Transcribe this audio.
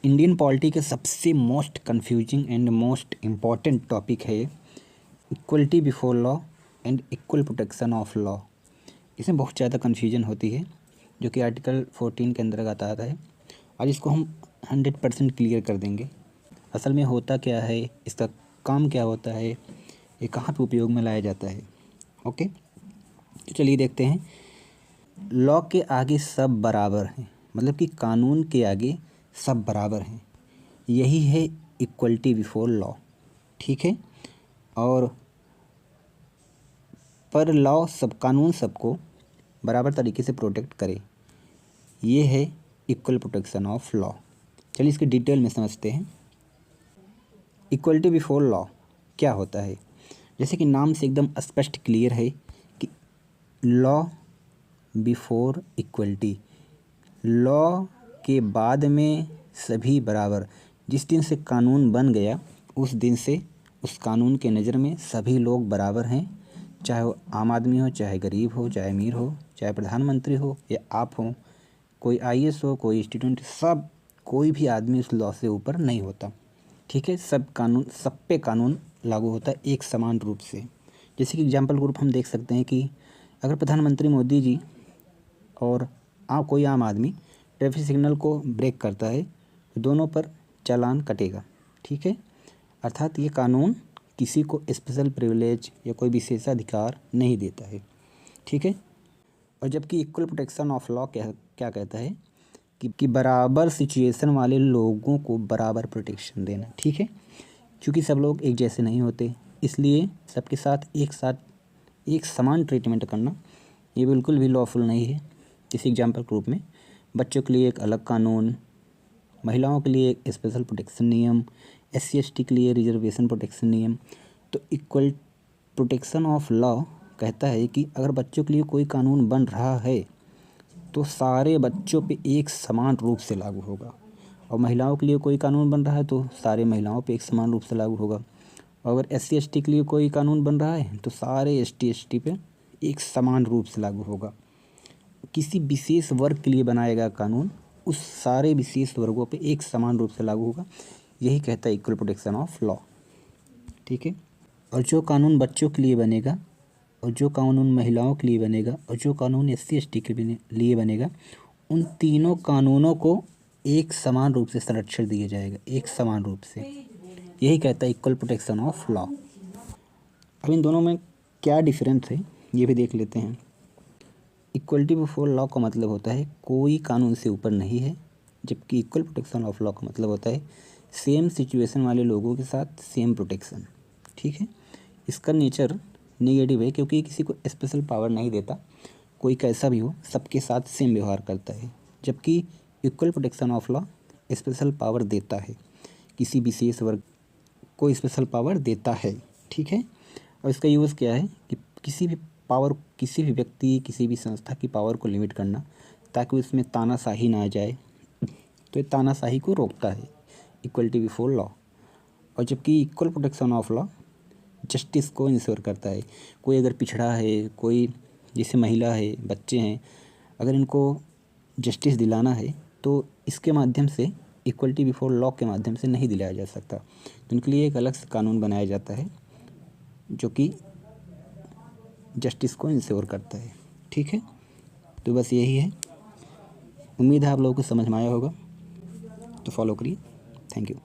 Indian polity के सबसे most confusing and most important topic है equality before law and equal protection of law. इसमें बहुत ज़्यादा कन्फ्यूजन होती है जो कि आर्टिकल 14 के अंतर्गत आता है। आज इसको हम 100% क्लियर कर देंगे। असल में होता क्या है, इसका काम क्या होता है, ये कहाँ पे उपयोग में लाया जाता है। ओके, तो चलिए देखते हैं। लॉ के आगे सब बराबर हैं, मतलब कि कानून के आगे सब बराबर हैं, यही है इक्वलिटी बिफोर लॉ। ठीक है, और पर लॉ सब कानून सबको बराबर तरीके से प्रोटेक्ट करे, ये है इक्वल प्रोटेक्शन ऑफ लॉ। चलिए इसके डिटेल में समझते हैं। इक्वलिटी बिफोर लॉ क्या होता है। जैसे कि नाम से एकदम स्पष्ट क्लियर है कि लॉ बिफोर इक्वलिटी, लॉ के बाद में सभी बराबर। जिस दिन से कानून बन गया उस दिन से उस कानून के नज़र में सभी लोग बराबर हैं, चाहे वो आम आदमी हो, चाहे गरीब हो, चाहे अमीर हो, चाहे प्रधानमंत्री हो या आप हो, कोई आईएएस हो, कोई स्टूडेंट, सब कोई भी आदमी उस लॉ से ऊपर नहीं होता। ठीक है, सब कानून, सब पे कानून लागू होता है एक समान रूप से। जैसे कि एग्जाम्पल ग्रुप हम देख सकते हैं कि अगर प्रधानमंत्री मोदी जी और कोई आम आदमी ट्रैफिक सिग्नल को ब्रेक करता है तो दोनों पर चालान कटेगा। ठीक है, अर्थात ये कानून किसी को स्पेशल प्रिविलेज या कोई विशेषाधिकार नहीं देता है। ठीक है, और जबकि इक्वल प्रोटेक्शन ऑफ लॉ क्या कहता है कि बराबर सिचुएशन वाले लोगों को बराबर प्रोटेक्शन देना। ठीक है, क्योंकि सब लोग एक जैसे नहीं होते, इसलिए सबके साथ एक समान ट्रीटमेंट करना ये बिल्कुल भी लॉफुल नहीं है। इस एग्जाम्पल के रूप में बच्चों के लिए एक अलग कानून, महिलाओं के लिए एक स्पेशल प्रोटेक्शन नियम, SC/ST के लिए रिजर्वेशन प्रोटेक्शन नियम। तो इक्वल प्रोटेक्शन ऑफ लॉ कहता है कि अगर बच्चों के लिए कोई कानून बन रहा है तो सारे बच्चों पे एक समान रूप से लागू होगा, और महिलाओं के लिए कोई कानून बन रहा है तो सारे महिलाओं पे एक समान रूप से लागू होगा। और अगर SC/ST के लिए कोई कानून बन रहा है तो सारे ST/ST पे एक समान रूप से लागू होगा। किसी विशेष वर्ग के लिए बनाया गया कानून उस सारे विशेष वर्गों पे एक समान रूप से लागू होगा, यही कहता है इक्वल प्रोटेक्शन ऑफ लॉ। ठीक है, और जो कानून बच्चों के लिए बनेगा, और जो कानून महिलाओं के लिए बनेगा, और जो कानून SC/ST के लिए बनेगा, उन तीनों कानूनों को एक समान रूप से संरक्षण दिया जाएगा, एक समान रूप से। यही कहता है इक्वल प्रोटेक्शन ऑफ लॉ। अब इन दोनों में क्या डिफरेंस है ये भी देख लेते हैं। इक्वलिटी बिफोर लॉ का मतलब होता है कोई कानून से ऊपर नहीं है, जबकि इक्वल प्रोटेक्शन ऑफ लॉ का मतलब होता है सेम सिचुएशन वाले लोगों के साथ सेम प्रोटेक्शन। ठीक है, इसका नेचर नेगेटिव है क्योंकि किसी को स्पेशल पावर नहीं देता, कोई कैसा भी हो सबके साथ सेम व्यवहार करता है। जबकि equal protection of law special power देता है, किसी विशेष वर्ग को स्पेशल पावर देता है। ठीक है, और इसका यूज़ क्या है कि किसी भी व्यक्ति, किसी भी संस्था की पावर को लिमिट करना ताकि उसमें तानाशाही ना आ जाए, तो ये तानाशाही को रोकता है इक्वलिटी बिफोर लॉ। और जबकि equal protection of law justice को इंश्योर करता है। कोई अगर पिछड़ा है, कोई जैसे महिला है, बच्चे हैं, अगर इनको जस्टिस दिलाना है तो इसके माध्यम से, इक्वलिटी बिफोर लॉ के माध्यम से नहीं दिलाया जा सकता, तो उनके लिए एक अलग से कानून बनाया जाता है जो कि जस्टिस को इंश्योर करता है। ठीक है, तो बस यही है। उम्मीद है आप लोगों को समझ में आया होगा, तो फॉलो करिए। Thank you.